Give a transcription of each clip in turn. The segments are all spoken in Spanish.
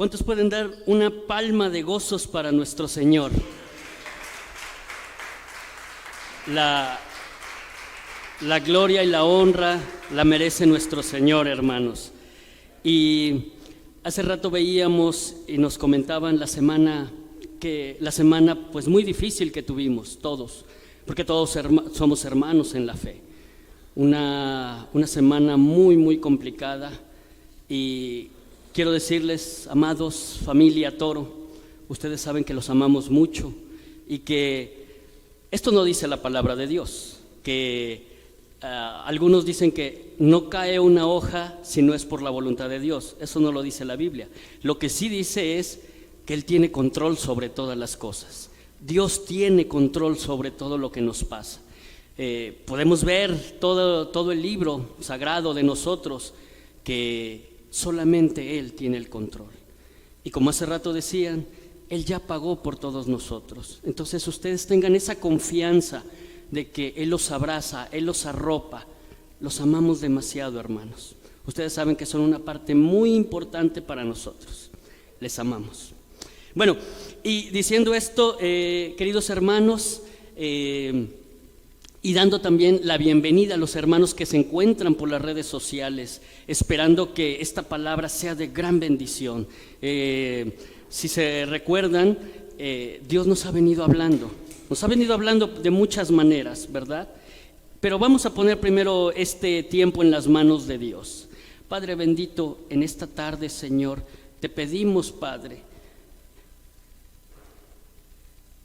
¿Cuántos pueden dar una palma de gozos para nuestro Señor? La gloria y la honra la merece nuestro Señor, hermanos. Y hace rato veíamos y nos comentaban la semana pues muy difícil que tuvimos todos, porque todos somos hermanos en la fe. Una semana muy, muy complicada, y quiero decirles, amados, familia Toro, ustedes saben que los amamos mucho y que esto no dice la palabra de Dios, que algunos dicen que no cae una hoja si no es por la voluntad de Dios. Eso no lo dice la Biblia. Lo que sí dice es que Él tiene control sobre todas las cosas. Dios tiene control sobre todo lo que nos pasa. Podemos ver todo el libro sagrado de nosotros, que solamente Él tiene el control. Y como hace rato decían, Él ya pagó por todos nosotros. Entonces ustedes tengan esa confianza de que Él los abraza, Él los arropa. Los amamos demasiado, hermanos. Ustedes saben que son una parte muy importante para nosotros. Les amamos. Bueno, y diciendo esto, queridos hermanos, y dando también la bienvenida a los hermanos que se encuentran por las redes sociales, esperando que esta palabra sea de gran bendición. Si se recuerdan, Dios nos ha venido hablando de muchas maneras, ¿verdad? Pero vamos a poner primero este tiempo en las manos de Dios. Padre bendito, en esta tarde, Señor, te pedimos, Padre,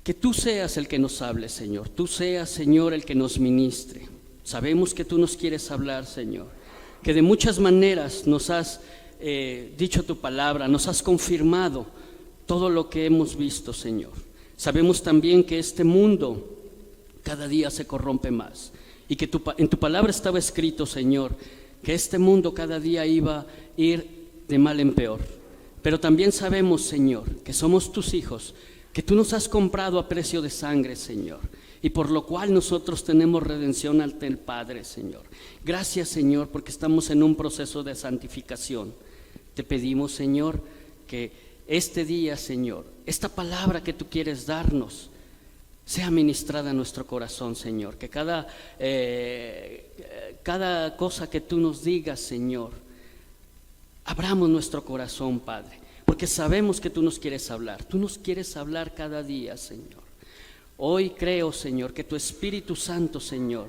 que tú seas el que nos hable, Señor. Tú seas, Señor, el que nos ministre. Sabemos que tú nos quieres hablar, Señor, que de muchas maneras nos has dicho tu palabra, nos has confirmado todo lo que hemos visto, Señor. Sabemos también que este mundo cada día se corrompe más, y que en tu palabra estaba escrito, Señor, que este mundo cada día iba a ir de mal en peor. Pero también sabemos, Señor, que somos tus hijos, que tú nos has comprado a precio de sangre, Señor, y por lo cual nosotros tenemos redención ante el Padre, Señor. Gracias, Señor, porque estamos en un proceso de santificación. Te pedimos, Señor, que este día, Señor, esta palabra que tú quieres darnos sea ministrada a nuestro corazón, Señor. Que cada cosa que tú nos digas, Señor, abramos nuestro corazón, Padre, porque sabemos que tú nos quieres hablar. Tú nos quieres hablar cada día, Señor. Hoy creo, Señor, que tu Espíritu Santo, Señor,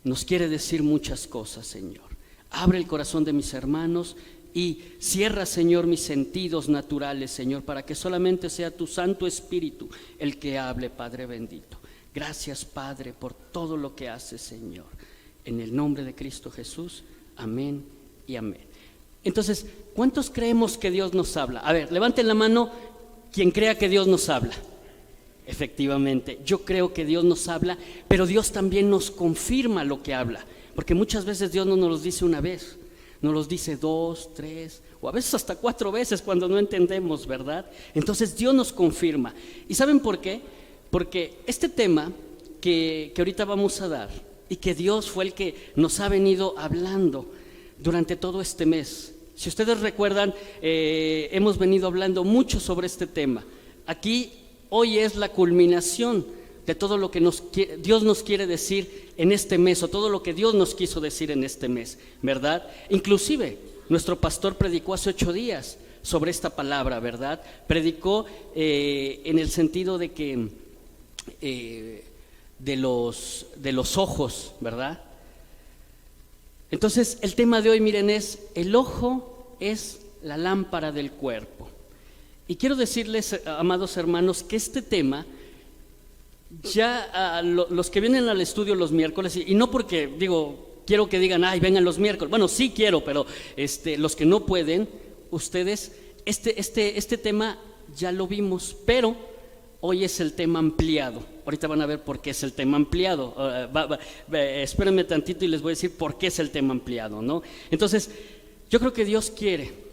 nos quiere decir muchas cosas, Señor. Abre el corazón de mis hermanos y cierra, Señor, mis sentidos naturales, Señor, para que solamente sea tu Santo Espíritu el que hable, Padre bendito. Gracias, Padre, por todo lo que haces, Señor. En el nombre de Cristo Jesús, amén y amén. Entonces, ¿cuántos creemos que Dios nos habla? A ver, levanten la mano quien crea que Dios nos habla. Efectivamente, yo creo que Dios nos habla, pero Dios también nos confirma lo que habla, porque muchas veces Dios no nos lo dice una vez, nos los dice 2, 3 o a veces hasta 4 veces cuando no entendemos, ¿verdad? Entonces Dios nos confirma. ¿Y saben por qué? Porque este tema que ahorita vamos a dar, y que Dios fue el que nos ha venido hablando durante todo este mes. Si ustedes recuerdan, hemos venido hablando mucho sobre este tema. Aquí hoy es la culminación de todo lo que Dios nos quiere decir en este mes, o todo lo que Dios nos quiso decir en este mes, ¿verdad? Inclusive nuestro pastor predicó hace 8 días sobre esta palabra, ¿verdad? Predicó en el sentido de que de los ojos, ¿verdad? Entonces el tema de hoy, miren, es el ojo es la lámpara del cuerpo. Y quiero decirles, amados hermanos, que este tema ya los que vienen al estudio los miércoles, y no porque quiero que digan, ay, vengan los miércoles. Bueno, sí quiero, pero los que no pueden, ustedes, este tema ya lo vimos, pero hoy es el tema ampliado. Ahorita van a ver por qué es el tema ampliado. Espérenme tantito y les voy a decir por qué es el tema ampliado, ¿no? Entonces, yo creo que Dios quiere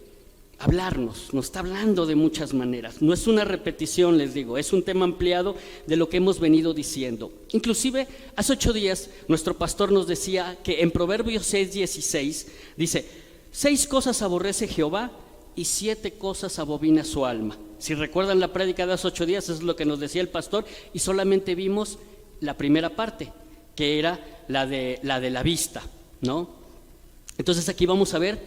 hablarnos, nos está hablando de muchas maneras. No es una repetición, les digo, es un tema ampliado de lo que hemos venido diciendo. Inclusive, hace 8 días, nuestro pastor nos decía que en Proverbios 6:16 dice: 6 cosas aborrece Jehová, y 7 cosas abobina su alma. Si recuerdan la prédica de hace 8 días, eso es lo que nos decía el pastor, y solamente vimos la primera parte, que era la de la vista, ¿no? Entonces aquí vamos a ver,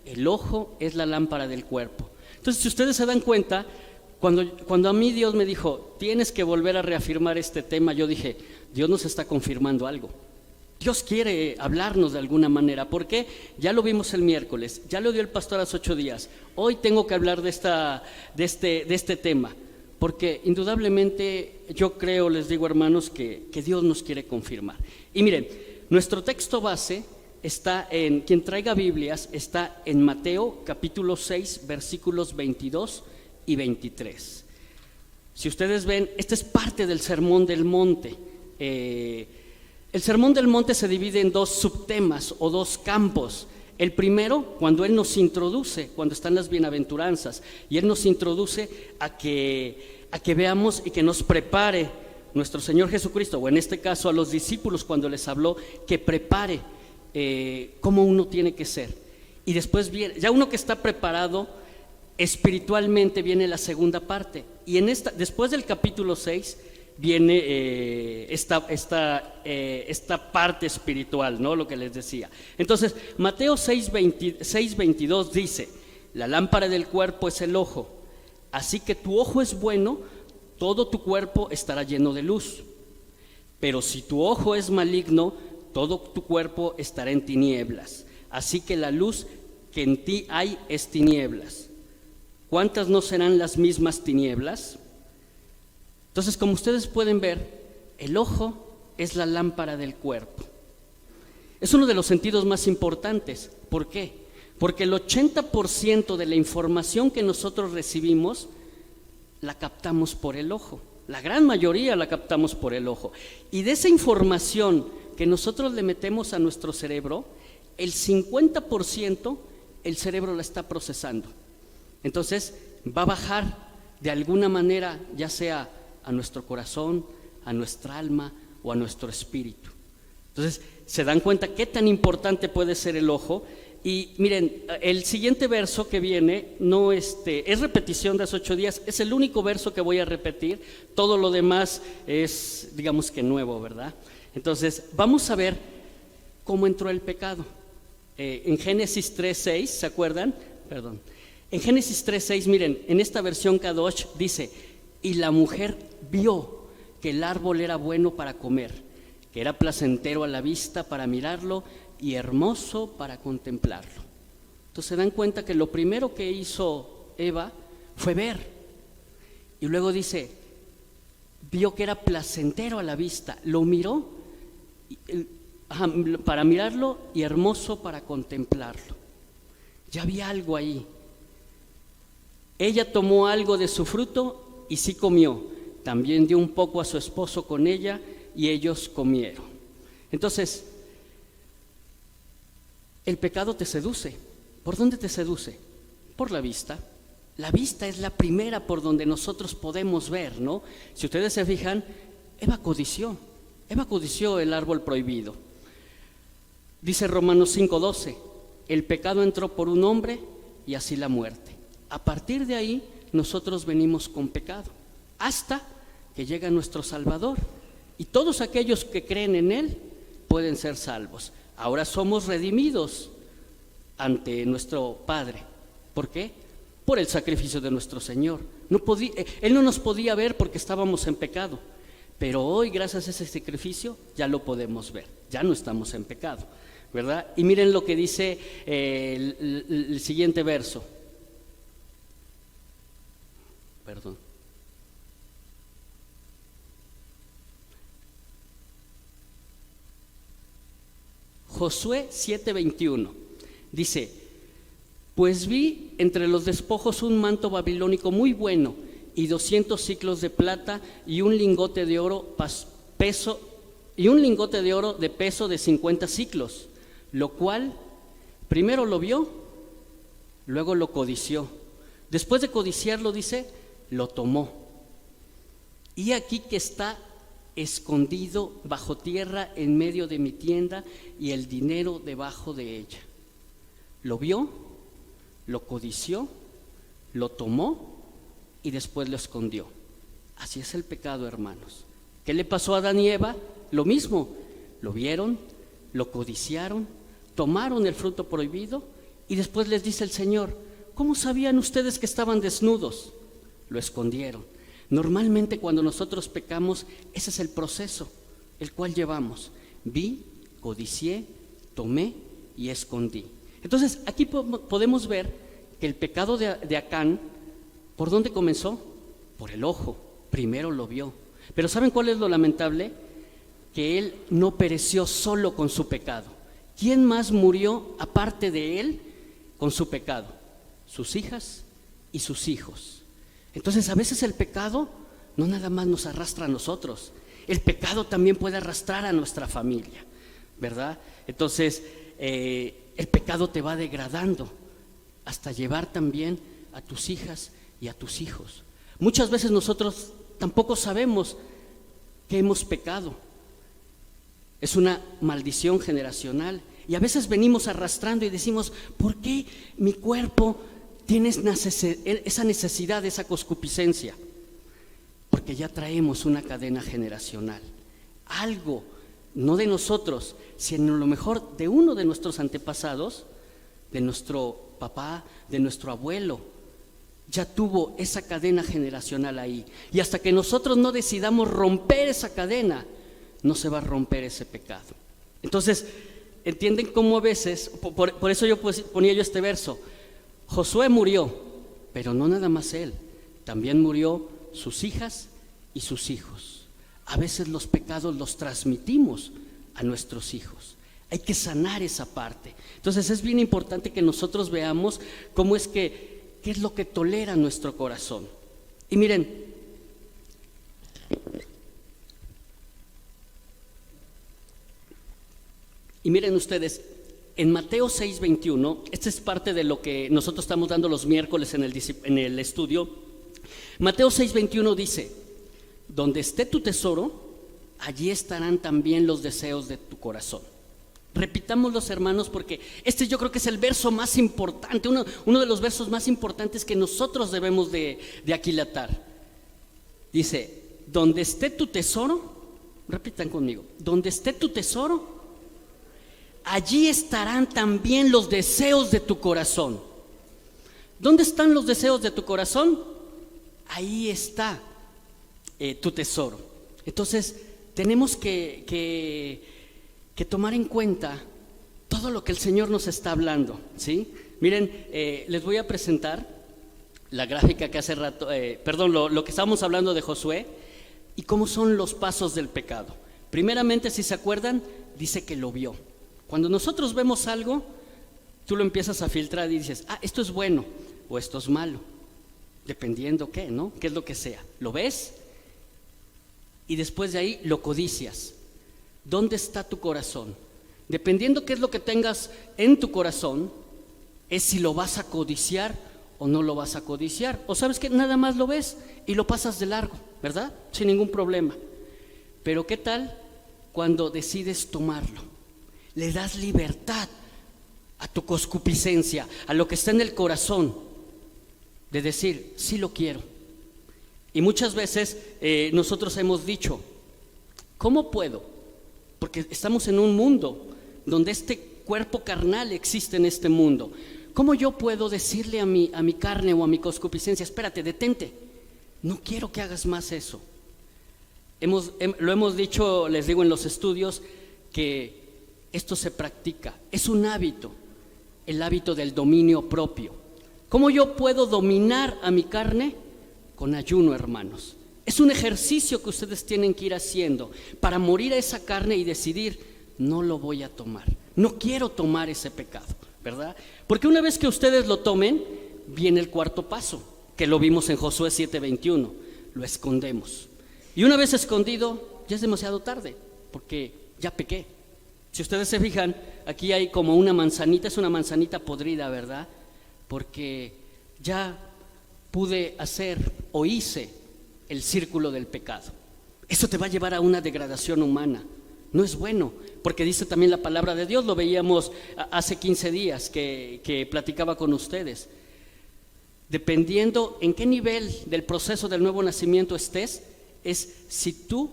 el ojo es la lámpara del cuerpo. Entonces, si ustedes se dan cuenta, cuando a mí Dios me dijo, tienes que volver a reafirmar este tema, yo dije, Dios nos está confirmando algo. Dios quiere hablarnos de alguna manera. ¿Por qué? Ya lo vimos el miércoles, ya lo dio el pastor hace 8 días. Hoy tengo que hablar de este tema, porque indudablemente yo creo, les digo hermanos, que Dios nos quiere confirmar. Y miren, nuestro texto base está en, quien traiga Biblias, está en Mateo capítulo 6, versículos 22 y 23. Si ustedes ven, esta es parte del Sermón del Monte. El Sermón del Monte se divide en 2 subtemas o 2 campos. El primero, cuando Él nos introduce, cuando están las bienaventuranzas, y Él nos introduce a que veamos y que nos prepare nuestro Señor Jesucristo, o en este caso a los discípulos cuando les habló, que prepare cómo uno tiene que ser. Y después viene, ya uno que está preparado espiritualmente, viene la segunda parte. Y después del capítulo 6, viene esta parte espiritual, ¿no? Lo que les decía. Entonces, Mateo 6:22 dice, la lámpara del cuerpo es el ojo, así que tu ojo es bueno, todo tu cuerpo estará lleno de luz. Pero si tu ojo es maligno, todo tu cuerpo estará en tinieblas. Así que la luz que en ti hay es tinieblas. ¿Cuántas no serán las mismas tinieblas? Entonces, como ustedes pueden ver, el ojo es la lámpara del cuerpo. Es uno de los sentidos más importantes. ¿Por qué? Porque el 80% de la información que nosotros recibimos la captamos por el ojo. La gran mayoría la captamos por el ojo. Y de esa información que nosotros le metemos a nuestro cerebro, el 50% el cerebro la está procesando. Entonces, va a bajar de alguna manera, ya sea a nuestro corazón, a nuestra alma o a nuestro espíritu. Entonces, se dan cuenta qué tan importante puede ser el ojo. Y miren, el siguiente verso que viene no es repetición de hace 8 días, es el único verso que voy a repetir, todo lo demás es, digamos que nuevo, ¿verdad? Entonces, vamos a ver cómo entró el pecado. En Génesis 3:6, ¿se acuerdan? Perdón. En Génesis 3:6, miren, en esta versión Kadosh dice, y la mujer vio que el árbol era bueno para comer, que era placentero a la vista para mirarlo y hermoso para contemplarlo. Entonces se dan cuenta que lo primero que hizo Eva fue ver. Y luego dice, vio que era placentero a la vista, lo miró para mirarlo y hermoso para contemplarlo. Ya había algo ahí. Ella tomó algo de su fruto y sí comió. También dio un poco a su esposo con ella y ellos comieron. Entonces, el pecado te seduce. ¿Por dónde te seduce? Por la vista. La vista es la primera por donde nosotros podemos ver, ¿no? Si ustedes se fijan, Eva codició el árbol prohibido. Dice Romanos 5:12, el pecado entró por un hombre y así la muerte. A partir de ahí, nosotros venimos con pecado, hasta que llega nuestro Salvador. Y todos aquellos que creen en Él pueden ser salvos. Ahora somos redimidos ante nuestro Padre. ¿Por qué? Por el sacrificio de nuestro Señor. Él no nos podía ver porque estábamos en pecado, pero hoy, gracias a ese sacrificio, ya lo podemos ver. Ya no estamos en pecado, ¿verdad? Y miren lo que dice el siguiente verso. Perdón. Josué 7:21 dice, pues vi entre los despojos un manto babilónico muy bueno y 200 siclos de plata y un lingote de oro de peso de 50 siclos, lo cual primero lo vio, luego lo codició. Después de codiciarlo, dice, lo tomó. Y aquí que está escondido bajo tierra en medio de mi tienda y el dinero debajo de ella. Lo vio, lo codició lo tomó y después lo escondió. Así es el pecado, hermanos. ¿Qué le pasó a Adán y Eva? Lo mismo, lo vieron, lo codiciaron, tomaron el fruto prohibido y después les dice el Señor: ¿cómo sabían ustedes que estaban desnudos? Lo escondieron. Normalmente cuando nosotros pecamos, ese es el proceso el cual llevamos. Vi, codicié, tomé y escondí. Entonces aquí podemos ver que el pecado de Acán, ¿por dónde comenzó? Por el ojo. Primero lo vio. Pero ¿saben cuál es lo lamentable? Que él no pereció solo con su pecado. ¿Quién más murió aparte de él con su pecado? Sus hijas y sus hijos. Entonces a veces el pecado no nada más nos arrastra a nosotros, el pecado también puede arrastrar a nuestra familia, ¿verdad? Entonces el pecado te va degradando hasta llevar también a tus hijas y a tus hijos. Muchas veces nosotros tampoco sabemos que hemos pecado. Es una maldición generacional y a veces venimos arrastrando y decimos: ¿por qué mi cuerpo tiene esa necesidad, esa concupiscencia? Porque ya traemos una cadena generacional. Algo, no de nosotros, sino a lo mejor de uno de nuestros antepasados, de nuestro papá, de nuestro abuelo, ya tuvo esa cadena generacional ahí. Y hasta que nosotros no decidamos romper esa cadena, no se va a romper ese pecado. Entonces, ¿entienden cómo a veces? Por eso yo ponía yo este verso. Josué murió, pero no nada más él, también murió sus hijas y sus hijos. A veces los pecados los transmitimos a nuestros hijos. Hay que sanar esa parte. Entonces es bien importante que nosotros veamos cómo es qué es lo que tolera nuestro corazón. Y miren, ustedes, en Mateo 6:21, esta es parte de lo que nosotros estamos dando los miércoles en el estudio. Mateo 6:21 dice: donde esté tu tesoro, allí estarán también los deseos de tu corazón. Repitámoslos, hermanos, porque este yo creo que es el verso más importante, uno de los versos más importantes que nosotros debemos de aquilatar. Dice: donde esté tu tesoro, repitan conmigo, donde esté tu tesoro, allí estarán también los deseos de tu corazón. ¿Dónde están los deseos de tu corazón? Ahí está tu tesoro. Entonces tenemos que tomar en cuenta todo lo que el Señor nos está hablando, ¿sí? Miren, les voy a presentar la gráfica que hace rato, lo que estábamos hablando de Josué y cómo son los pasos del pecado. Primeramente, si se acuerdan, dice que lo vio. Cuando nosotros vemos algo, tú lo empiezas a filtrar y dices: esto es bueno o esto es malo, dependiendo qué, ¿no? Qué es lo que sea. Lo ves y después de ahí lo codicias. ¿Dónde está tu corazón? Dependiendo qué es lo que tengas en tu corazón, es si lo vas a codiciar o no lo vas a codiciar. O sabes que nada más lo ves y lo pasas de largo, ¿verdad? Sin ningún problema. Pero ¿qué tal cuando decides tomarlo? Le das libertad a tu concupiscencia, a lo que está en el corazón, de decir: sí lo quiero. Y muchas veces nosotros hemos dicho: ¿cómo puedo? Porque estamos en un mundo donde este cuerpo carnal existe en este mundo. ¿Cómo yo puedo decirle a mi carne o a mi concupiscencia: espérate, detente, no quiero que hagas más eso? Lo hemos dicho, les digo, en los estudios, que esto se practica, es un hábito, el hábito del dominio propio. ¿Cómo yo puedo dominar a mi carne? Con ayuno, hermanos. Es un ejercicio que ustedes tienen que ir haciendo para morir a esa carne y decidir: no lo voy a tomar, no quiero tomar ese pecado, ¿verdad? Porque una vez que ustedes lo tomen, viene el cuarto paso, que lo vimos en Josué 7:21, lo escondemos. Y una vez escondido, ya es demasiado tarde, porque ya pequé. Si ustedes se fijan, aquí hay como una manzanita, es una manzanita podrida, ¿verdad? Porque ya pude hacer o hice el círculo del pecado. Eso te va a llevar a una degradación humana. No es bueno, porque dice también la palabra de Dios, lo veíamos hace 15 días que platicaba con ustedes. dependiendo en qué nivel del proceso del nuevo nacimiento estés, es si tú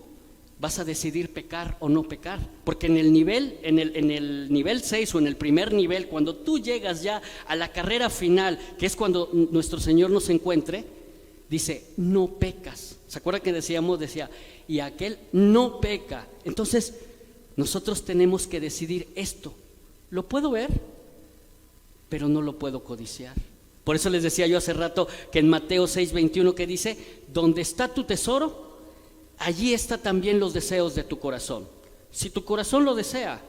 vas a decidir pecar o no pecar. Porque en el nivel 6 o en el primer nivel, cuando tú llegas ya a la carrera final, que es cuando nuestro Señor nos encuentre, dice, no pecas. ¿Se acuerda que decía, y aquel no peca? Entonces, nosotros tenemos que decidir esto. Lo puedo ver, pero no lo puedo codiciar. Por eso les decía yo hace rato que en Mateo 6:21 que dice, donde está tu tesoro, allí está también los deseos de tu corazón. Si tu corazón lo desea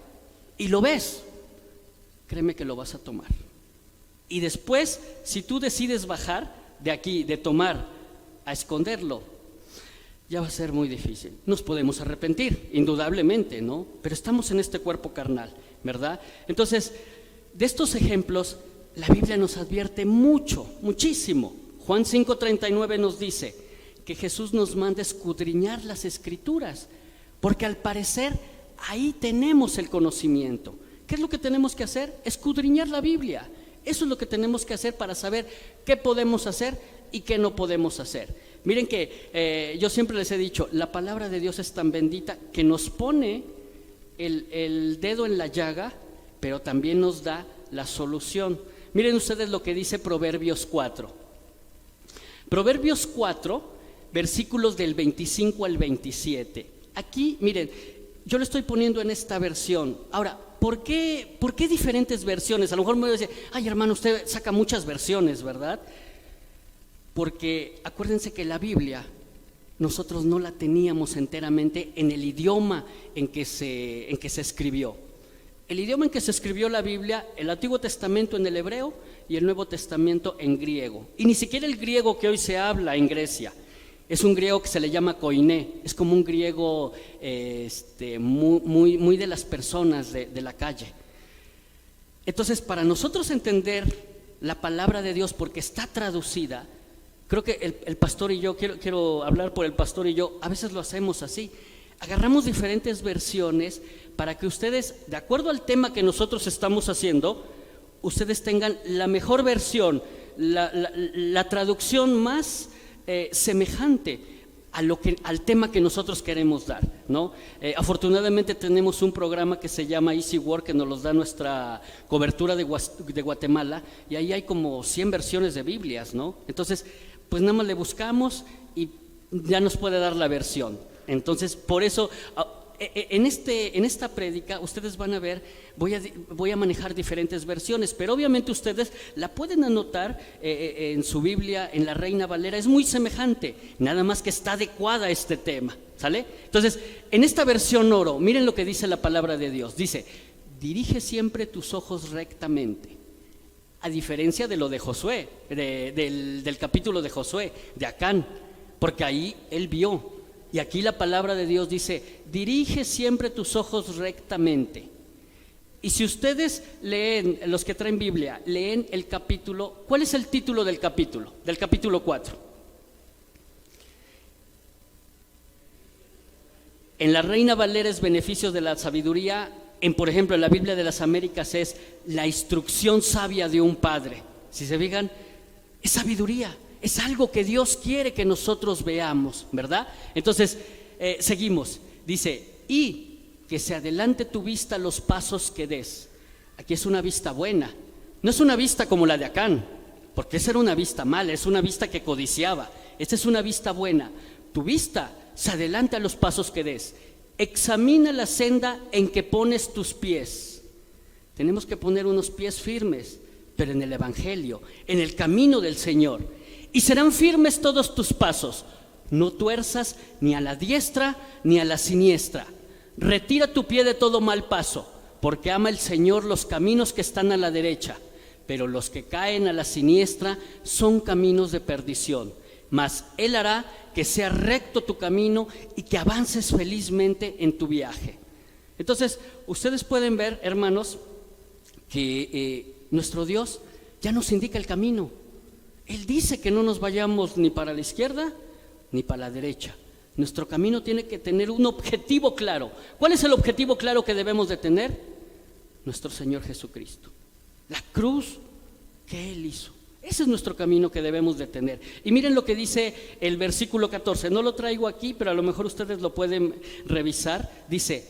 y lo ves, créeme que lo vas a tomar. Y después, si tú decides bajar de aquí, de tomar a esconderlo, ya va a ser muy difícil. Nos podemos arrepentir, indudablemente, ¿no? Pero estamos en este cuerpo carnal, ¿verdad? Entonces, de estos ejemplos, la Biblia nos advierte muchísimo. Juan 5:39 nos dice que Jesús nos manda escudriñar las Escrituras, porque al parecer ahí tenemos el conocimiento. ¿Qué es lo que tenemos que hacer? Escudriñar la Biblia. Eso es lo que tenemos que hacer para saber qué podemos hacer y qué no podemos hacer. Miren que yo siempre les he dicho, la palabra de Dios es tan bendita que nos pone el dedo en la llaga, pero también nos da la solución. Miren ustedes lo que dice Proverbios 4. Proverbios 4, versículos del 25 al 27. Aquí, miren, yo lo estoy poniendo en esta versión. Ahora, ¿por qué diferentes versiones? A lo mejor me voy a decir, ay hermano, usted saca muchas versiones, ¿verdad? Porque acuérdense que la Biblia nosotros no la teníamos enteramente en el idioma en que se escribió. El idioma en que se escribió la Biblia, el Antiguo Testamento en el hebreo y el Nuevo Testamento en griego. Y ni siquiera el griego que hoy se habla en Grecia. Es un griego que se le llama koiné, es como un griego muy de las personas de la calle. Entonces, para nosotros entender la palabra de Dios, porque está traducida, creo que el pastor y yo, quiero hablar por el pastor y yo, a veces lo hacemos así. Agarramos diferentes versiones para que ustedes, de acuerdo al tema que nosotros estamos haciendo, ustedes tengan la mejor versión, la traducción más semejante al tema que nosotros queremos dar, ¿no? Afortunadamente tenemos un programa que se llama Easy Work, que nos los da nuestra cobertura de Guatemala, y ahí hay como 100 versiones de Biblias, ¿no? Entonces, pues nada más le buscamos y ya nos puede dar la versión. Entonces, por eso, en esta prédica, ustedes van a ver, voy a manejar diferentes versiones, pero obviamente ustedes la pueden anotar en su Biblia, en la Reina Valera, es muy semejante, nada más que está adecuada a este tema, ¿sale? Entonces, en esta versión oro, miren lo que dice la palabra de Dios, dice, dirige siempre tus ojos rectamente, a diferencia de lo de Josué, del capítulo de Josué, de Acán, porque ahí él vio. Y aquí la palabra de Dios dice, dirige siempre tus ojos rectamente. Y si ustedes leen, los que traen Biblia, leen el capítulo, ¿cuál es el título del capítulo? Del capítulo 4. En la Reina Valera es beneficios de la sabiduría, por ejemplo, en la Biblia de las Américas es la instrucción sabia de un padre. Si se fijan, es sabiduría. Es algo que Dios quiere que nosotros veamos, ¿verdad? Entonces, seguimos. Dice, y que se adelante tu vista a los pasos que des. Aquí es una vista buena. No es una vista como la de Acán, porque esa era una vista mala, es una vista que codiciaba. Esta es una vista buena. Tu vista se adelante a los pasos que des. Examina la senda en que pones tus pies. Tenemos que poner unos pies firmes, pero en el Evangelio, en el camino del Señor. Y serán firmes todos tus pasos, no tuerzas ni a la diestra ni a la siniestra. Retira tu pie de todo mal paso, porque ama el Señor los caminos que están a la derecha, pero los que caen a la siniestra son caminos de perdición. Mas Él hará que sea recto tu camino y que avances felizmente en tu viaje. Entonces, ustedes pueden ver, hermanos, que nuestro Dios ya nos indica el camino. Él dice que no nos vayamos ni para la izquierda ni para la derecha. Nuestro camino tiene que tener un objetivo claro. ¿Cuál es el objetivo claro que debemos de tener? Nuestro Señor Jesucristo. La cruz que Él hizo. Ese es nuestro camino que debemos de tener. Y miren lo que dice el versículo 14. No lo traigo aquí, pero a lo mejor ustedes lo pueden revisar. Dice: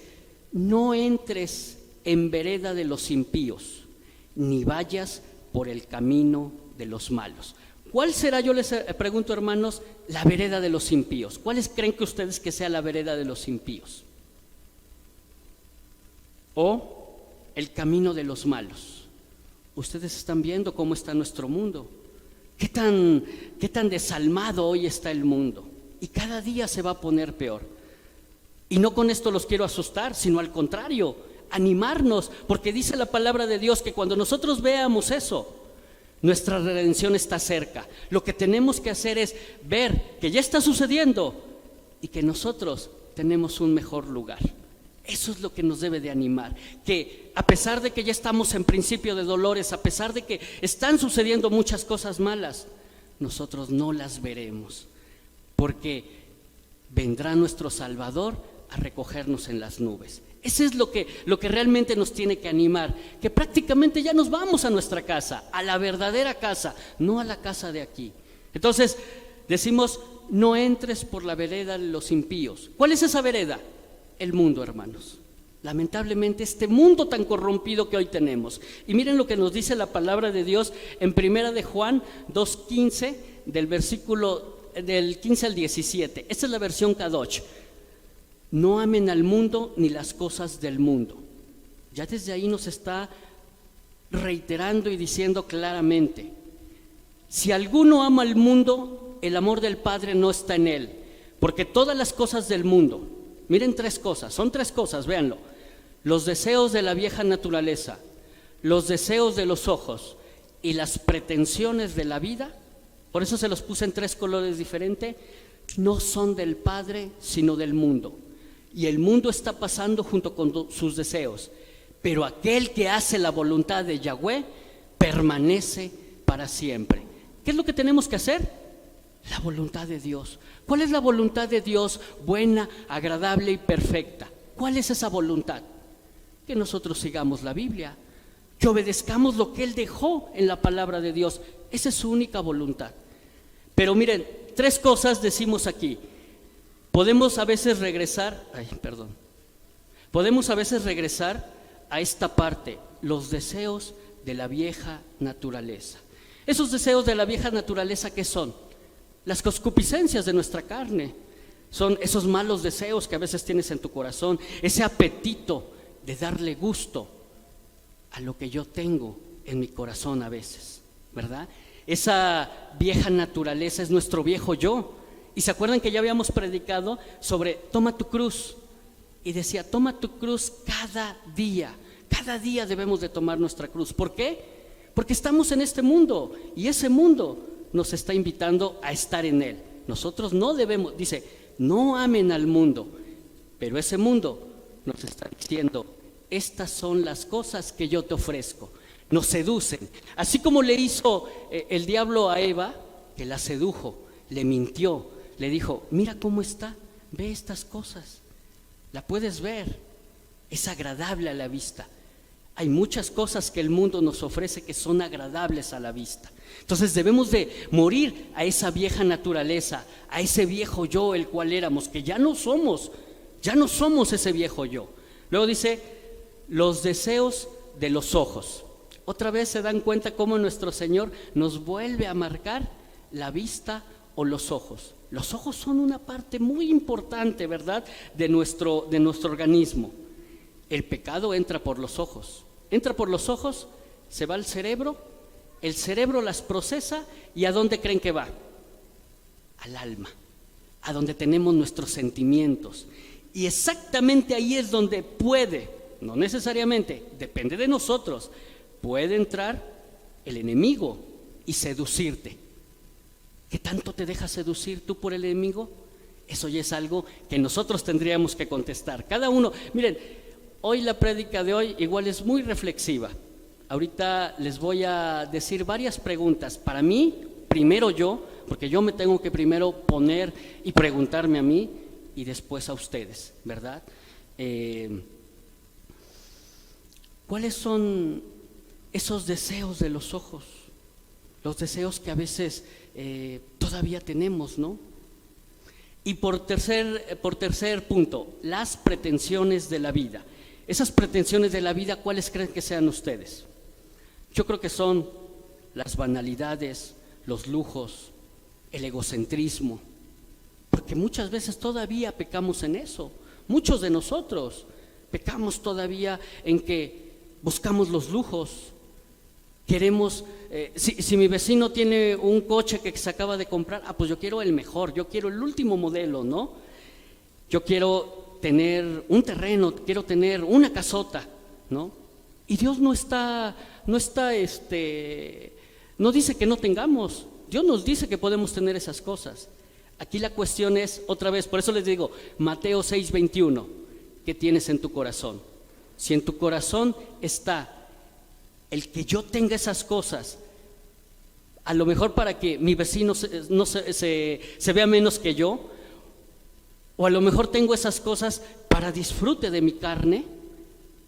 no entres en vereda de los impíos, ni vayas por el camino de los malos. ¿Cuál será, yo les pregunto, hermanos, la vereda de los impíos? ¿Cuáles creen que ustedes que sea la vereda de los impíos? ¿O el camino de los malos? Ustedes están viendo cómo está nuestro mundo, qué tan desalmado hoy está el mundo, y cada día se va a poner peor. Y no con esto los quiero asustar, sino al contrario, animarnos, porque dice la palabra de Dios que cuando nosotros veamos eso, nuestra redención está cerca. Lo que tenemos que hacer es ver que ya está sucediendo y que nosotros tenemos un mejor lugar. Eso es lo que nos debe de animar, que a pesar de que ya estamos en principio de dolores, a pesar de que están sucediendo muchas cosas malas, nosotros no las veremos, porque vendrá nuestro Salvador a recogernos en las nubes. Eso es lo que realmente nos tiene que animar, que prácticamente ya nos vamos a nuestra casa, a la verdadera casa, no a la casa de aquí. Entonces decimos: no entres por la vereda de los impíos. ¿Cuál es esa vereda? El mundo, hermanos. Lamentablemente, este mundo tan corrompido que hoy tenemos. Y miren lo que nos dice la palabra de Dios en Primera de Juan 2:15, del versículo del 15 al 17. Esta es la versión Kadosh. No amen al mundo ni las cosas del mundo. Ya desde ahí nos está reiterando y diciendo claramente: si alguno ama al mundo, el amor del Padre no está en él, porque todas las cosas del mundo, miren, son tres cosas, véanlo: los deseos de la vieja naturaleza, los deseos de los ojos y las pretensiones de la vida, por eso se los puse en tres colores diferentes, no son del Padre, sino del mundo. Y el mundo está pasando junto con sus deseos, pero aquel que hace la voluntad de Yahweh permanece para siempre. ¿Qué es lo que tenemos que hacer? La voluntad de Dios. ¿Cuál es la voluntad de Dios? Buena, agradable y perfecta. ¿Cuál es esa voluntad? Que nosotros sigamos la Biblia, que obedezcamos lo que Él dejó en la palabra de Dios. Esa es su única voluntad. Pero miren, tres cosas decimos aquí. Podemos a veces regresar a esta parte: los deseos de la vieja naturaleza. Esos deseos de la vieja naturaleza, ¿qué son? Las concupiscencias de nuestra carne. Son esos malos deseos que a veces tienes en tu corazón, ese apetito de darle gusto a lo que yo tengo en mi corazón a veces, ¿verdad? Esa vieja naturaleza es nuestro viejo yo. Y se acuerdan que ya habíamos predicado sobre toma tu cruz, y decía: toma tu cruz cada día debemos de tomar nuestra cruz. ¿Por qué? Porque estamos en este mundo y ese mundo nos está invitando a estar en él. Nosotros no debemos, dice, no amen al mundo, pero ese mundo nos está diciendo: estas son las cosas que yo te ofrezco. Nos seducen, así como le hizo el diablo a Eva, que la sedujo, le mintió, le dijo: mira cómo está, ve estas cosas, la puedes ver, es agradable a la vista. Hay muchas cosas que el mundo nos ofrece que son agradables a la vista. Entonces debemos de morir a esa vieja naturaleza, a ese viejo yo el cual éramos, que ya no somos ese viejo yo. Luego dice: los deseos de los ojos. Otra vez se dan cuenta cómo nuestro Señor nos vuelve a marcar la vista o los ojos. Los ojos son una parte muy importante, ¿verdad?, de nuestro organismo. El pecado entra por los ojos, se va al cerebro, el cerebro las procesa, ¿y a dónde creen que va? Al alma, a donde tenemos nuestros sentimientos. Y exactamente ahí es donde puede, no necesariamente, depende de nosotros, puede entrar el enemigo y seducirte. ¿Qué tanto te dejas seducir tú por el enemigo? Eso ya es algo que nosotros tendríamos que contestar. Cada uno, miren, hoy la prédica de hoy igual es muy reflexiva. Ahorita les voy a decir varias preguntas. Para mí, primero yo, porque yo me tengo que primero poner y preguntarme a mí y después a ustedes, ¿verdad? ¿Cuáles son esos deseos de los ojos? los deseos que a veces todavía tenemos, ¿no? Y por tercer punto, las pretensiones de la vida. Esas pretensiones de la vida, ¿cuáles creen que sean ustedes? Yo creo que son las banalidades, los lujos, el egocentrismo, porque muchas veces todavía pecamos en eso. Muchos de nosotros pecamos todavía en que buscamos los lujos. Queremos, si mi vecino tiene un coche que se acaba de comprar, pues yo quiero el mejor, yo quiero el último modelo, ¿no? Yo quiero tener un terreno, quiero tener una casota, ¿no? Y Dios no dice que no tengamos. Dios nos dice que podemos tener esas cosas. Aquí la cuestión es, otra vez, por eso les digo, Mateo 6:21, ¿qué tienes en tu corazón? Si en tu corazón está el que yo tenga esas cosas, a lo mejor para que mi vecino se vea menos que yo, o a lo mejor tengo esas cosas para disfrute de mi carne.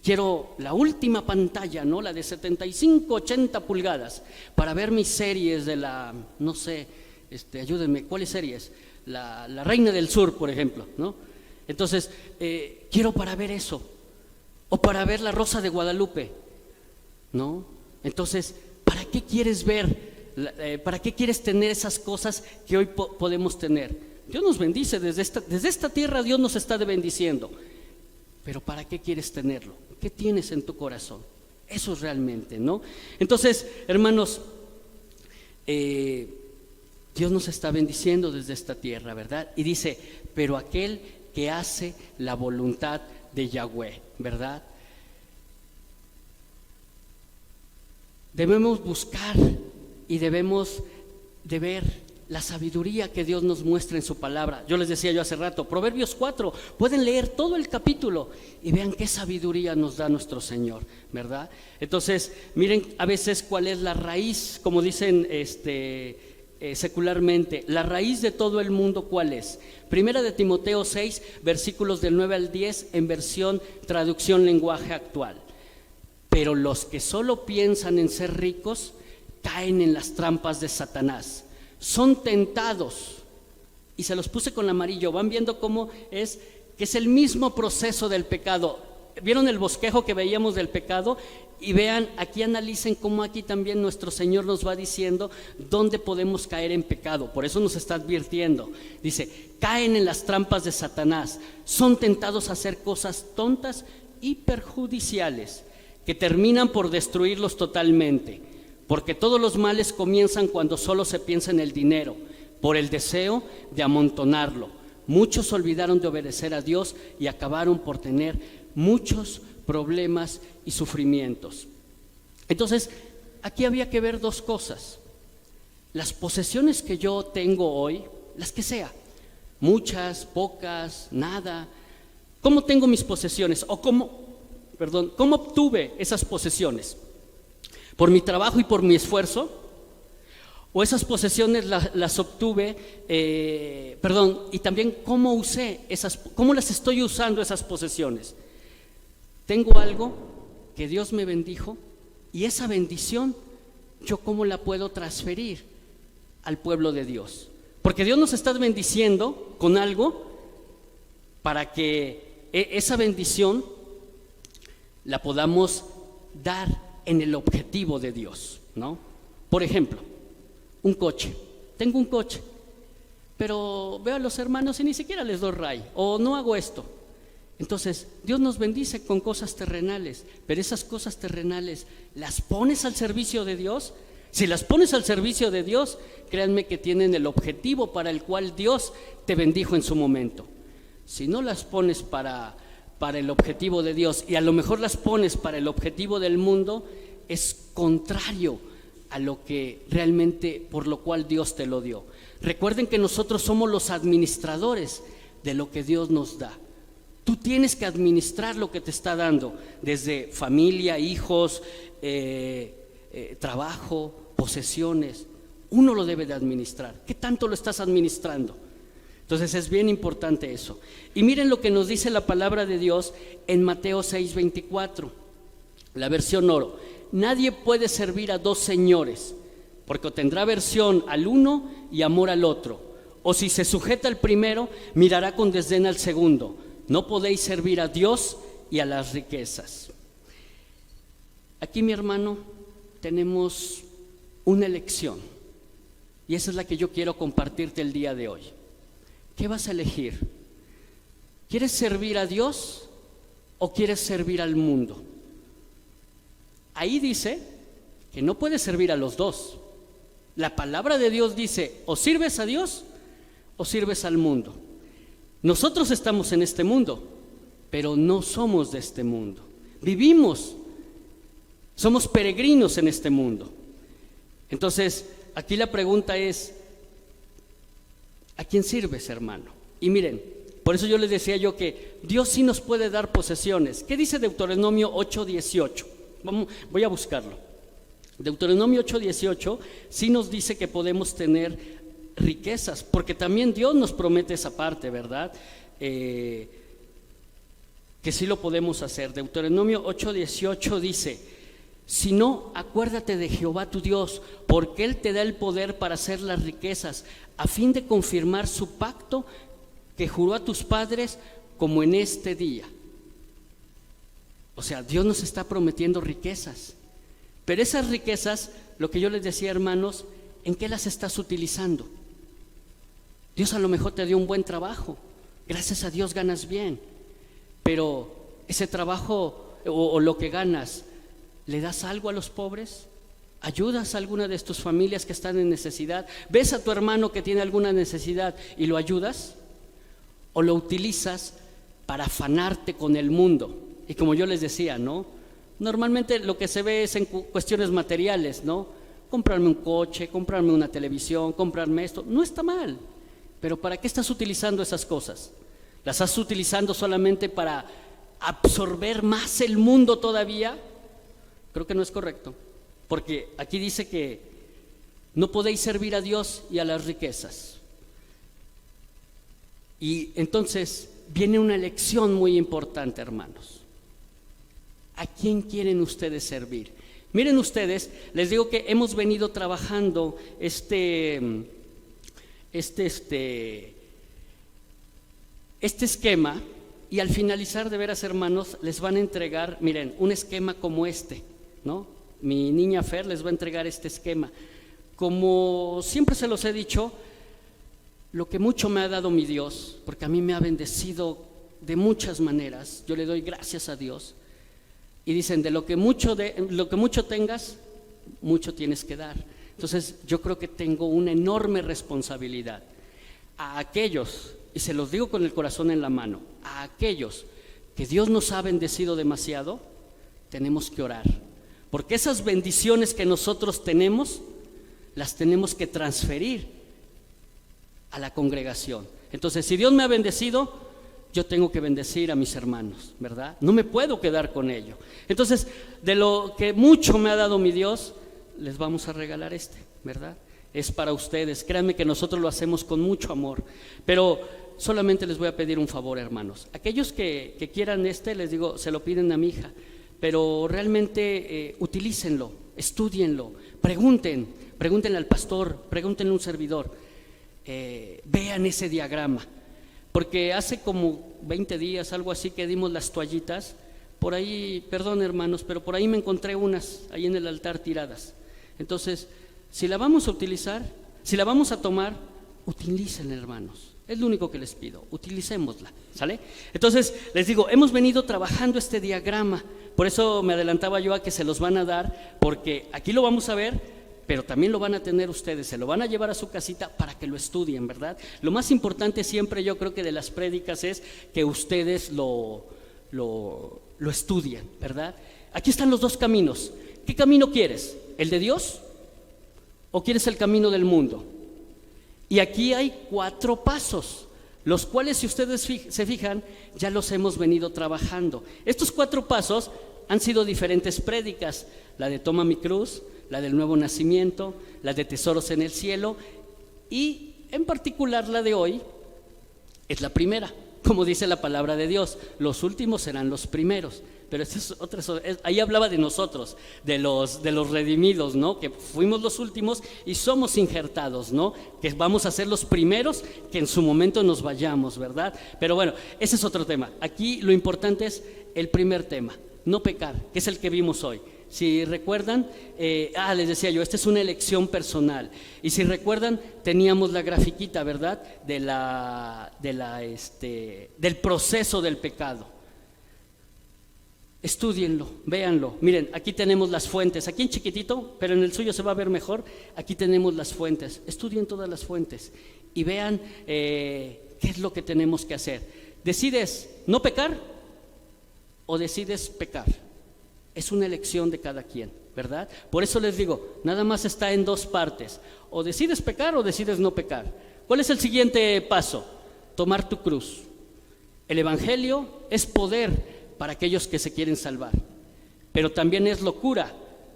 Quiero la última pantalla, ¿no? La de 75, 80 pulgadas, para ver mis series de la, no sé, ayúdenme, ¿cuáles series? La Reina del Sur, por ejemplo, ¿no? Entonces, quiero para ver eso, o para ver La Rosa de Guadalupe, ¿no? Entonces, ¿para qué quieres ver? ¿Para qué quieres tener esas cosas que hoy podemos tener? Dios nos bendice, desde esta tierra Dios nos está bendiciendo, pero ¿para qué quieres tenerlo? ¿Qué tienes en tu corazón? Eso es realmente, ¿no? Entonces, hermanos, Dios nos está bendiciendo desde esta tierra, ¿verdad? Y dice, pero aquel que hace la voluntad de Yahweh, ¿verdad? Debemos buscar y debemos de ver la sabiduría que Dios nos muestra en su palabra. Yo les decía yo hace rato, Proverbios 4, pueden leer todo el capítulo y vean qué sabiduría nos da nuestro Señor, ¿verdad? Entonces, miren a veces cuál es la raíz, como dicen secularmente, la raíz de todo el mundo, ¿cuál es? Primera de Timoteo 6, versículos del 9 al 10, en versión traducción lenguaje actual. Pero los que solo piensan en ser ricos caen en las trampas de Satanás. Son tentados, y se los puse con amarillo, van viendo cómo es, que es el mismo proceso del pecado. ¿Vieron el bosquejo que veíamos del pecado? Y vean, aquí analicen cómo aquí también nuestro Señor nos va diciendo dónde podemos caer en pecado. Por eso nos está advirtiendo. Dice, caen en las trampas de Satanás, son tentados a hacer cosas tontas y perjudiciales que terminan por destruirlos totalmente. Porque todos los males comienzan cuando solo se piensa en el dinero, por el deseo de amontonarlo. Muchos olvidaron de obedecer a Dios y acabaron por tener muchos problemas y sufrimientos. Entonces, aquí había que ver dos cosas. Las posesiones que yo tengo hoy, las que sea, muchas, pocas, nada. ¿Cómo tengo mis posesiones? O ¿cómo obtuve esas posesiones? ¿Por mi trabajo y por mi esfuerzo? ¿O esas posesiones las obtuve, y también cómo usé cómo las estoy usando esas posesiones? Tengo algo que Dios me bendijo y esa bendición, ¿yo cómo la puedo transferir al pueblo de Dios? Porque Dios nos está bendiciendo con algo para que esa bendición la podamos dar en el objetivo de Dios, ¿no? Por ejemplo, un coche. Tengo un coche, pero veo a los hermanos y ni siquiera les doy ray, o no hago esto. Entonces, Dios nos bendice con cosas terrenales, pero esas cosas terrenales, ¿las pones al servicio de Dios? Si las pones al servicio de Dios, créanme que tienen el objetivo para el cual Dios te bendijo en su momento. Si no las pones para el objetivo de Dios y a lo mejor las pones para el objetivo del mundo, es contrario a lo que realmente por lo cual Dios te lo dio. Recuerden que nosotros somos los administradores de lo que Dios nos da. Tú tienes que administrar lo que te está dando, desde familia, hijos, trabajo, posesiones. Uno lo debe de administrar. ¿Qué tanto lo estás administrando? Entonces es bien importante eso. Y miren lo que nos dice la palabra de Dios en Mateo 6:24, la versión oro. Nadie puede servir a dos señores, porque tendrá aversión al uno y amor al otro. O si se sujeta al primero, mirará con desdén al segundo. No podéis servir a Dios y a las riquezas. Aquí, mi hermano, tenemos una elección, y esa es la que yo quiero compartirte el día de hoy. ¿Qué vas a elegir? ¿Quieres servir a Dios o quieres servir al mundo? Ahí dice que no puedes servir a los dos. La palabra de Dios dice, o sirves a Dios o sirves al mundo. Nosotros estamos en este mundo, pero no somos de este mundo. Vivimos, somos peregrinos en este mundo. Entonces, aquí la pregunta es, ¿a quién sirves, hermano? Y miren, por eso yo les decía yo que Dios sí nos puede dar posesiones. ¿Qué dice Deuteronomio 8:18? Voy a buscarlo. Deuteronomio 8:18 sí nos dice que podemos tener riquezas, porque también Dios nos promete esa parte, ¿verdad? Que sí lo podemos hacer. Deuteronomio 8:18 dice: si no, acuérdate de Jehová tu Dios, porque Él te da el poder para hacer las riquezas, a fin de confirmar su pacto que juró a tus padres, como en este día. O sea, Dios nos está prometiendo riquezas, pero esas riquezas, lo que yo les decía, hermanos, ¿en qué las estás utilizando? Dios a lo mejor te dio un buen trabajo, gracias a Dios ganas bien, pero ese trabajo o lo que ganas, ¿le das algo a los pobres? ¿Ayudas a alguna de tus familias que están en necesidad? ¿Ves a tu hermano que tiene alguna necesidad y lo ayudas? ¿O lo utilizas para afanarte con el mundo? Y como yo les decía, ¿no? Normalmente lo que se ve es en cuestiones materiales, ¿no? Comprarme un coche, comprarme una televisión, comprarme esto. No está mal, pero ¿para qué estás utilizando esas cosas? ¿Las estás utilizando solamente para absorber más el mundo todavía? Creo que no es correcto, porque aquí dice que no podéis servir a Dios y a las riquezas. Y entonces viene una elección muy importante, hermanos. ¿A quién quieren ustedes servir? Miren ustedes, les digo que hemos venido trabajando este esquema, y al finalizar, de veras, hermanos, les van a entregar, miren, un esquema como este, ¿no? Mi niña Fer les va a entregar este esquema. Como siempre se los he dicho, lo que mucho me ha dado mi Dios, porque a mí me ha bendecido de muchas maneras, yo le doy gracias a Dios. Y dicen, de lo que mucho tengas, mucho tienes que dar. Entonces yo creo que tengo una enorme responsabilidad. A aquellos, y se los digo con el corazón en la mano, a aquellos que Dios nos ha bendecido demasiado, tenemos que orar, porque esas bendiciones que nosotros tenemos, las tenemos que transferir a la congregación. Entonces, si Dios me ha bendecido, yo tengo que bendecir a mis hermanos, ¿verdad? No me puedo quedar con ello. Entonces, de lo que mucho me ha dado mi Dios, les vamos a regalar ¿verdad? Es para ustedes. Créanme que nosotros lo hacemos con mucho amor, pero solamente les voy a pedir un favor, hermanos. Aquellos que quieran les digo, se lo piden a mi hija, pero realmente utilícenlo, estúdienlo, pregúntenle al pastor, pregúntenle a un servidor, vean ese diagrama. Porque hace como 20 días, algo así, que dimos las toallitas, por ahí, perdón hermanos, pero por ahí me encontré unas, ahí en el altar tiradas. Entonces, si la vamos a utilizar, si la vamos a tomar, utilícenla, hermanos. Es lo único que les pido, utilicémosla, ¿sale? Entonces, les digo, hemos venido trabajando este diagrama, por eso me adelantaba yo a que se los van a dar, porque aquí lo vamos a ver, pero también lo van a tener ustedes, se lo van a llevar a su casita para que lo estudien, ¿verdad? Lo más importante siempre, yo creo que de las prédicas, es que ustedes lo estudien, ¿verdad? Aquí están los dos caminos. ¿Qué camino quieres? ¿El de Dios o quieres el camino del mundo? Y aquí hay 4 pasos, los cuales, si ustedes se fijan, ya los hemos venido trabajando. Estos 4 pasos han sido diferentes prédicas: la de Toma mi cruz, la del nuevo nacimiento, la de tesoros en el cielo, y en particular la de hoy es la primera. Como dice la palabra de Dios, los últimos serán los primeros. pero ahí hablaba de nosotros, de los redimidos, ¿no? Que fuimos los últimos y somos injertados, ¿no? Que vamos a ser los primeros que en su momento nos vayamos, ¿verdad? Pero bueno, ese es otro tema. Aquí lo importante es el primer tema, no pecar, que es el que vimos hoy. Si recuerdan, les decía yo, esta es una elección personal. Y si recuerdan, teníamos la grafiquita, ¿verdad? Del proceso del pecado. Estúdienlo, véanlo. Miren, aquí tenemos las fuentes. Aquí en chiquitito, pero en el suyo se va a ver mejor. Aquí tenemos las fuentes. Estudien todas las fuentes y vean qué es lo que tenemos que hacer. ¿Decides no pecar o decides pecar? Es una elección de cada quien, ¿verdad? Por eso les digo, nada más está en dos partes. O decides pecar o decides no pecar. ¿Cuál es el siguiente paso? Tomar tu cruz. El Evangelio es poder para aquellos que se quieren salvar, pero también es locura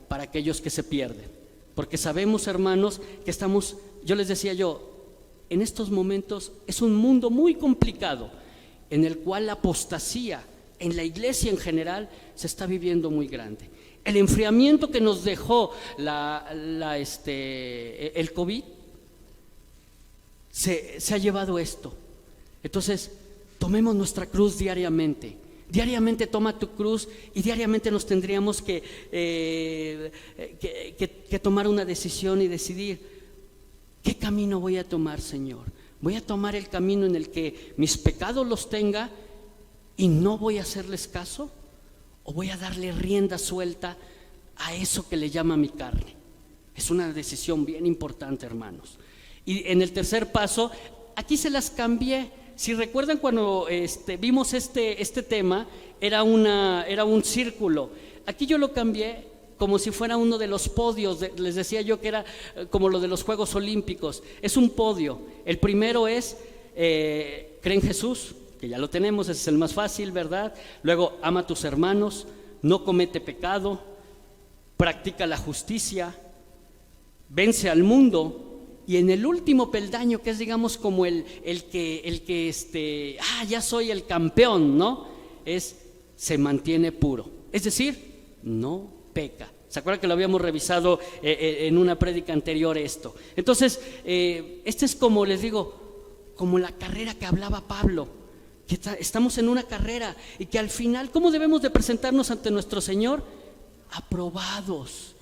para aquellos que se pierden. Porque sabemos, hermanos, que estamos, yo les decía en estos momentos es un mundo muy complicado, en el cual la apostasía en la iglesia en general se está viviendo muy grande. El enfriamiento que nos dejó el COVID se ha llevado esto. Entonces, tomemos nuestra cruz diariamente. Diariamente toma tu cruz y diariamente nos tendríamos que tomar una decisión y decidir, ¿qué camino voy a tomar, Señor? ¿Voy a tomar el camino en el que mis pecados los tenga y no voy a hacerles caso? ¿O voy a darle rienda suelta a eso que le llama mi carne? Es una decisión bien importante, hermanos. Y en el tercer paso, aquí se las cambié. Si recuerdan cuando vimos este tema, era un círculo. Aquí yo lo cambié como si fuera uno de los podios. Les decía yo que era como lo de los Juegos Olímpicos. Es un podio. El primero es, cree en Jesús, que ya lo tenemos, ese es el más fácil, ¿verdad? Luego, ama a tus hermanos, no comete pecado, practica la justicia, vence al mundo. Y en el último peldaño, que es digamos como el que ya soy el campeón, ¿no? Se mantiene puro, es decir, no peca. ¿Se acuerdan que lo habíamos revisado en una prédica anterior esto? Entonces, este es como les digo, como la carrera que hablaba Pablo, que estamos en una carrera y que al final, ¿cómo debemos de presentarnos ante nuestro Señor? Aprobados.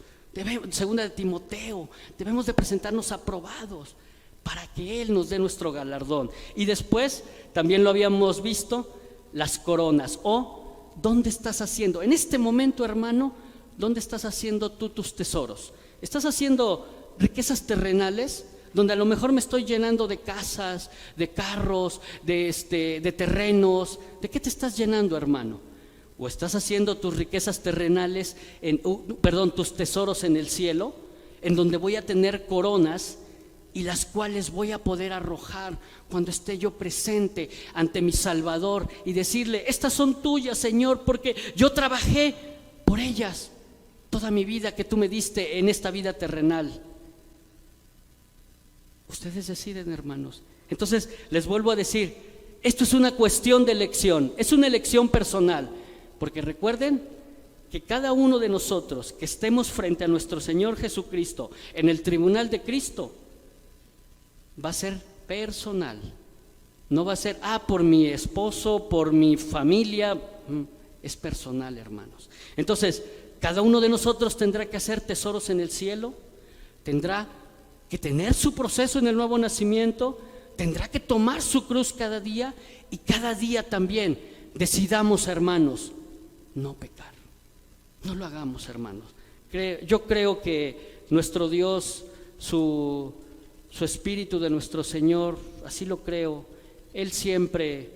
Segunda de Timoteo, debemos de presentarnos aprobados para que Él nos dé nuestro galardón. Y después, también lo habíamos visto, las coronas. O, ¿dónde estás haciendo? En este momento, hermano, ¿dónde estás haciendo tú tus tesoros? ¿Estás haciendo riquezas terrenales? Donde a lo mejor me estoy llenando de casas, de carros, de terrenos. ¿De qué te estás llenando, hermano? ¿O estás haciendo tus riquezas terrenales, tus tesoros en el cielo, en donde voy a tener coronas y las cuales voy a poder arrojar cuando esté yo presente ante mi Salvador y decirle, estas son tuyas, Señor, porque yo trabajé por ellas toda mi vida que tú me diste en esta vida terrenal? Ustedes deciden, hermanos. Entonces, les vuelvo a decir, esto es una cuestión de elección, es una elección personal. Porque recuerden que cada uno de nosotros que estemos frente a nuestro Señor Jesucristo en el tribunal de Cristo va a ser personal. No va a ser, por mi esposo, por mi familia. Es personal, hermanos. Entonces, cada uno de nosotros tendrá que hacer tesoros en el cielo, tendrá que tener su proceso en el nuevo nacimiento, tendrá que tomar su cruz cada día y cada día también decidamos, hermanos, no pecar. No lo hagamos, hermanos. Yo creo que nuestro Dios, su Espíritu de nuestro Señor, así lo creo, Él siempre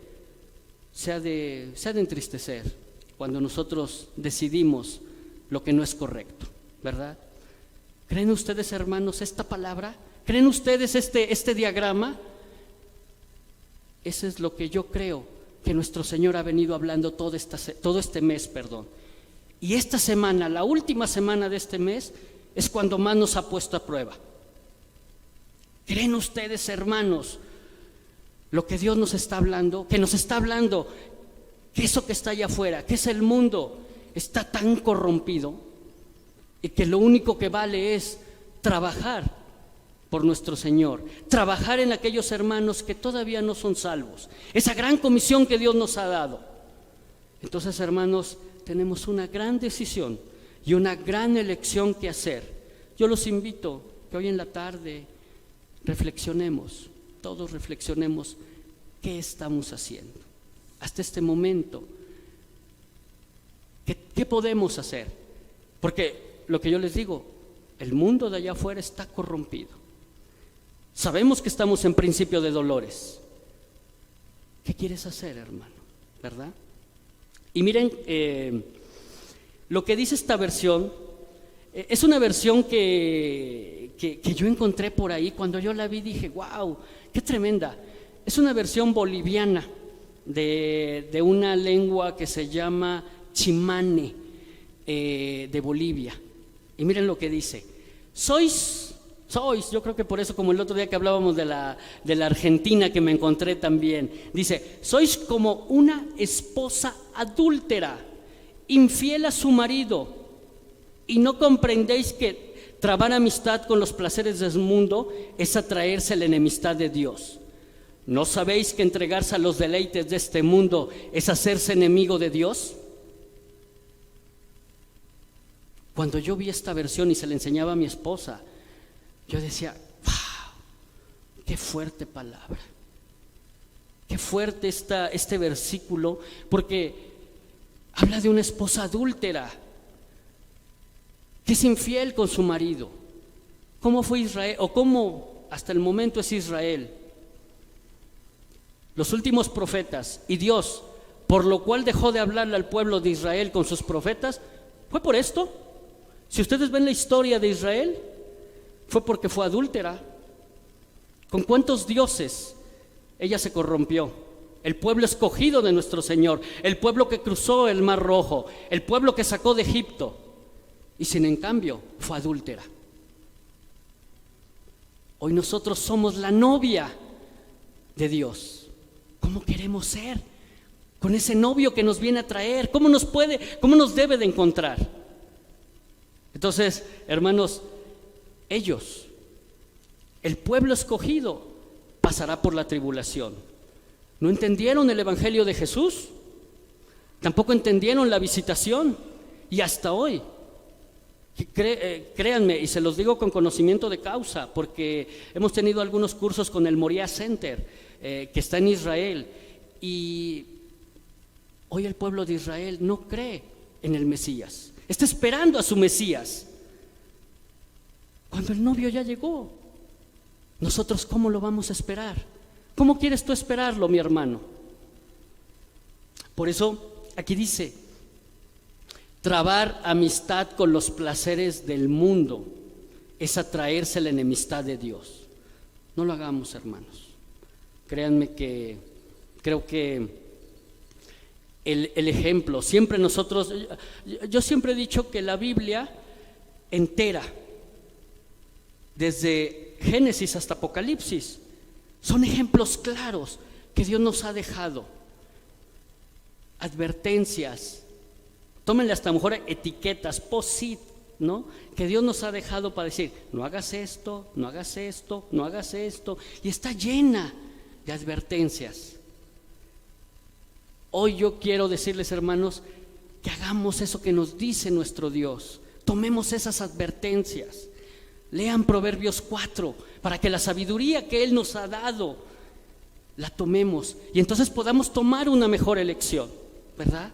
se ha de entristecer cuando nosotros decidimos lo que no es correcto, ¿verdad? ¿Creen ustedes, hermanos, esta palabra? ¿Creen ustedes este diagrama? Eso es lo que yo creo que nuestro Señor ha venido hablando todo este mes. Y esta semana, la última semana de este mes, es cuando más nos ha puesto a prueba. ¿Creen ustedes, hermanos, lo que Dios nos está hablando? Que nos está hablando que eso que está allá afuera, que es el mundo, está tan corrompido y que lo único que vale es trabajar por nuestro Señor, trabajar en aquellos hermanos que todavía no son salvos, esa gran comisión que Dios nos ha dado. Entonces, hermanos, tenemos una gran decisión y una gran elección que hacer. Yo los invito que hoy en la tarde reflexionemos, todos reflexionemos qué estamos haciendo hasta este momento. ¿Qué podemos hacer? Porque lo que yo les digo, el mundo de allá afuera está corrompido. Sabemos que estamos en principio de dolores. ¿Qué quieres hacer, hermano? ¿Verdad? Y miren, lo que dice esta versión, es una versión que yo encontré por ahí. Cuando yo la vi dije, wow, qué tremenda. Es una versión boliviana de una lengua que se llama Chimane, de Bolivia. Y miren lo que dice: sois, yo creo que por eso, como el otro día que hablábamos de la Argentina, que me encontré también, dice: sois como una esposa adúltera, infiel a su marido, y no comprendéis que trabar amistad con los placeres del mundo es atraerse a la enemistad de Dios. ¿No sabéis que entregarse a los deleites de este mundo es hacerse enemigo de Dios? Cuando yo vi esta versión y se la enseñaba a mi esposa, yo decía, wow, qué fuerte palabra, qué fuerte está este versículo, porque habla de una esposa adúltera que es infiel con su marido. ¿Cómo fue Israel? ¿O cómo hasta el momento es Israel? Los últimos profetas y Dios, por lo cual dejó de hablarle al pueblo de Israel con sus profetas, fue por esto. Si ustedes ven la historia de Israel, fue porque fue adúltera. ¿Con cuántos dioses ella se corrompió? El pueblo escogido de nuestro Señor, el pueblo que cruzó el Mar Rojo, el pueblo que sacó de Egipto, y sin en cambio fue adúltera. Hoy nosotros somos la novia de Dios. ¿Cómo queremos ser con ese novio que nos viene a traer? ¿Cómo nos debe de encontrar? Entonces, hermanos, ellos, el pueblo escogido, pasará por la tribulación. ¿No entendieron el evangelio de Jesús? Tampoco entendieron la visitación. Y hasta hoy, créanme, y se los digo con conocimiento de causa, porque hemos tenido algunos cursos con el Moriah Center, que está en Israel, y hoy el pueblo de Israel no cree en el Mesías, está esperando a su Mesías, cuando el novio ya llegó. Nosotros, ¿cómo lo vamos a esperar? ¿Cómo quieres tú esperarlo, mi hermano? Por eso aquí dice: trabar amistad con los placeres del mundo es atraerse a la enemistad de Dios. No lo hagamos, hermanos. Créanme que creo que el ejemplo, siempre nosotros, yo siempre he dicho que la Biblia entera, desde Génesis hasta Apocalipsis, son ejemplos claros que Dios nos ha dejado, advertencias, tómenle hasta mejor etiquetas, post-it, ¿no? Que Dios nos ha dejado para decir: no hagas esto, no hagas esto, no hagas esto, y está llena de advertencias. Hoy yo quiero decirles, hermanos, que hagamos eso que nos dice nuestro Dios, tomemos esas advertencias. Lean Proverbios 4 para que la sabiduría que Él nos ha dado la tomemos y entonces podamos tomar una mejor elección, ¿verdad?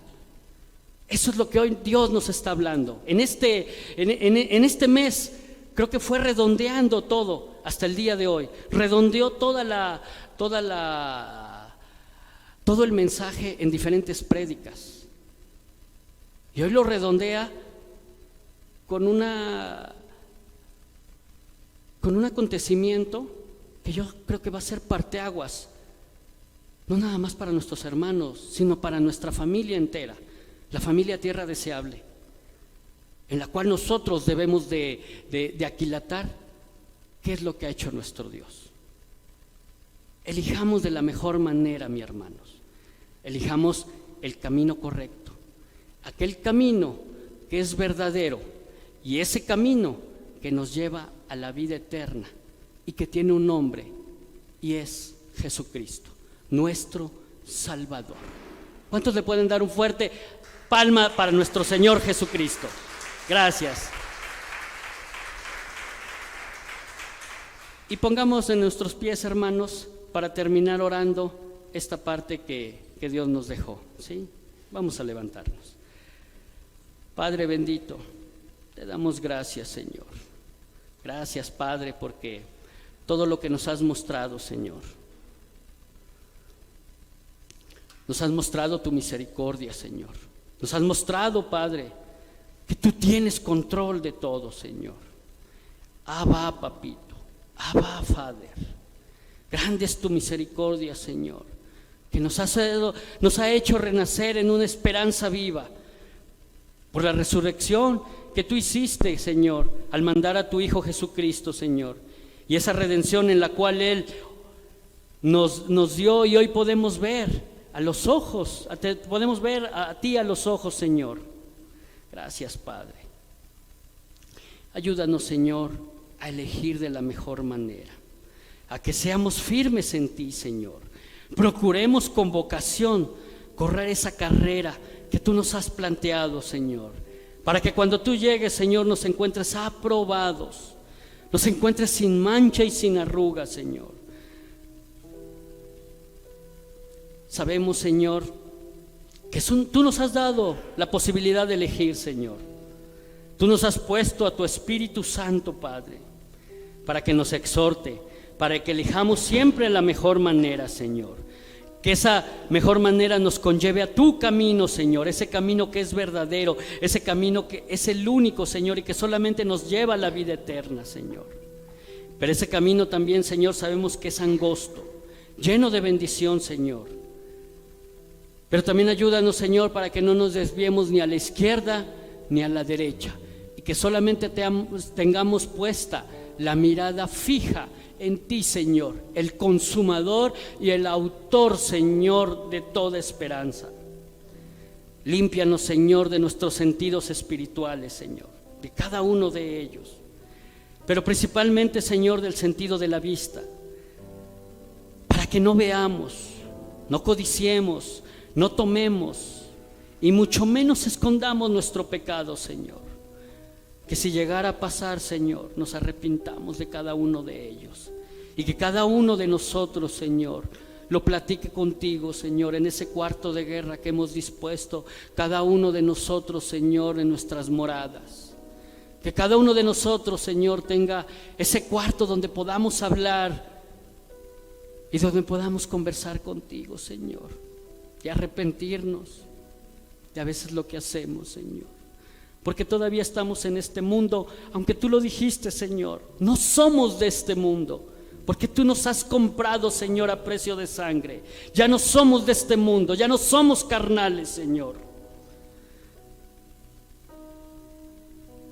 Eso es lo que hoy Dios nos está hablando. En este mes creo que fue redondeando todo hasta el día de hoy. Redondeó todo el mensaje en diferentes prédicas. Y hoy lo redondea con un acontecimiento que yo creo que va a ser parteaguas, no nada más para nuestros hermanos, sino para nuestra familia entera, la familia Tierra Deseable, en la cual nosotros debemos de aquilatar qué es lo que ha hecho nuestro Dios. Elijamos de la mejor manera, mis hermanos. Elijamos el camino correcto, aquel camino que es verdadero y ese camino que nos lleva a la vida eterna y que tiene un nombre y es Jesucristo, nuestro Salvador. ¿Cuántos le pueden dar un fuerte palma para nuestro Señor Jesucristo? Gracias. Y pongamos en nuestros pies, hermanos, para terminar orando esta parte que Dios nos dejó, ¿sí? Vamos a levantarnos. Padre bendito, te damos gracias, Señor. Gracias, Padre, porque todo lo que nos has mostrado, Señor, nos has mostrado tu misericordia, Señor. Nos has mostrado, Padre, que tú tienes control de todo, Señor. Abba, papito. Abba, Father. Grande es tu misericordia, Señor, que nos ha hecho renacer en una esperanza viva por la resurrección que tú hiciste, Señor, al mandar a tu Hijo Jesucristo, Señor, y esa redención en la cual Él nos dio, y hoy podemos ver a los ojos, podemos ver a ti a los ojos, Señor. Gracias, Padre. Ayúdanos, Señor, a elegir de la mejor manera, a que seamos firmes en ti, Señor. Procuremos con vocación correr esa carrera que tú nos has planteado, Señor, para que cuando tú llegues, Señor, nos encuentres aprobados, nos encuentres sin mancha y sin arruga, Señor. Sabemos, Señor, que tú nos has dado la posibilidad de elegir, Señor. Tú nos has puesto a tu Espíritu Santo, Padre, para que nos exhorte, para que elijamos siempre la mejor manera, Señor. Que esa mejor manera nos conlleve a tu camino, Señor, ese camino que es verdadero, ese camino que es el único, Señor, y que solamente nos lleva a la vida eterna, Señor. Pero ese camino también, Señor, sabemos que es angosto, lleno de bendición, Señor. Pero también ayúdanos, Señor, para que no nos desviemos ni a la izquierda ni a la derecha, y que solamente tengamos puesta la mirada fija en ti, Señor, el consumador y el autor, Señor, de toda esperanza. Límpianos, Señor, de nuestros sentidos espirituales, Señor, de cada uno de ellos, pero principalmente, Señor, del sentido de la vista, para que no veamos, no codiciemos, no tomemos y mucho menos escondamos nuestro pecado, Señor. Que si llegara a pasar, Señor, nos arrepintamos de cada uno de ellos, y que cada uno de nosotros, Señor, lo platique contigo, Señor, en ese cuarto de guerra que hemos dispuesto cada uno de nosotros, Señor, en nuestras moradas. Que cada uno de nosotros, Señor, tenga ese cuarto donde podamos hablar y donde podamos conversar contigo, Señor, y arrepentirnos de a veces lo que hacemos, Señor. Porque todavía estamos en este mundo, aunque tú lo dijiste, Señor, no somos de este mundo, porque tú nos has comprado, Señor, a precio de sangre. Ya no somos de este mundo, ya no somos carnales, Señor.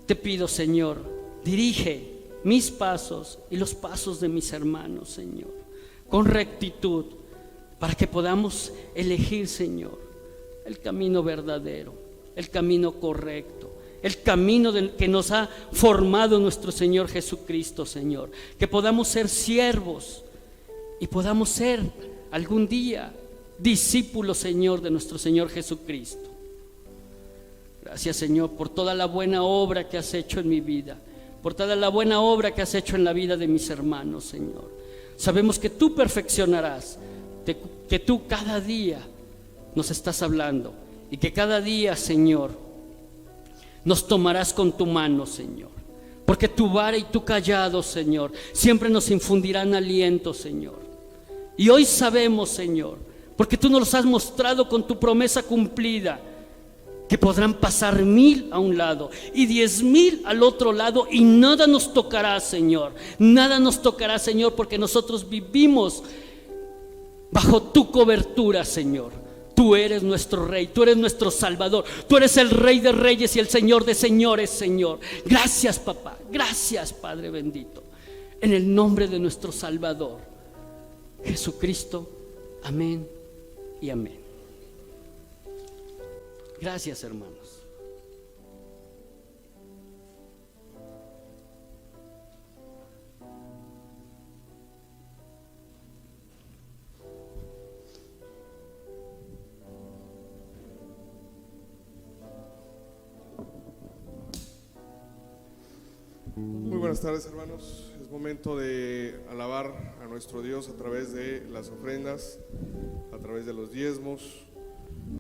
Te pido, Señor, dirige mis pasos y los pasos de mis hermanos, Señor, con rectitud, para que podamos elegir, Señor, el camino verdadero, el camino correcto, el camino que nos ha formado nuestro Señor Jesucristo, Señor. Que podamos ser siervos y podamos ser algún día discípulos, Señor, de nuestro Señor Jesucristo. Gracias, Señor, por toda la buena obra que has hecho en mi vida, por toda la buena obra que has hecho en la vida de mis hermanos, Señor. Sabemos que tú perfeccionarás, que tú cada día nos estás hablando, y que cada día, Señor, nos tomarás con tu mano, Señor, porque tu vara y tu cayado, Señor, siempre nos infundirán aliento, Señor. Y hoy sabemos, Señor, porque tú nos los has mostrado con tu promesa cumplida, que podrán pasar 1000 a un lado y 10,000 al otro lado, y nada nos tocará, Señor. Nada nos tocará, Señor, porque nosotros vivimos bajo tu cobertura, Señor. Tú eres nuestro Rey, tú eres nuestro Salvador, tú eres el Rey de Reyes y el Señor de Señores, Señor. Gracias, papá, gracias, Padre bendito, en el nombre de nuestro Salvador Jesucristo. Amén y amén. Gracias, hermanos. Muy buenas tardes, hermanos. Es momento de alabar a nuestro Dios a través de las ofrendas, a través de los diezmos.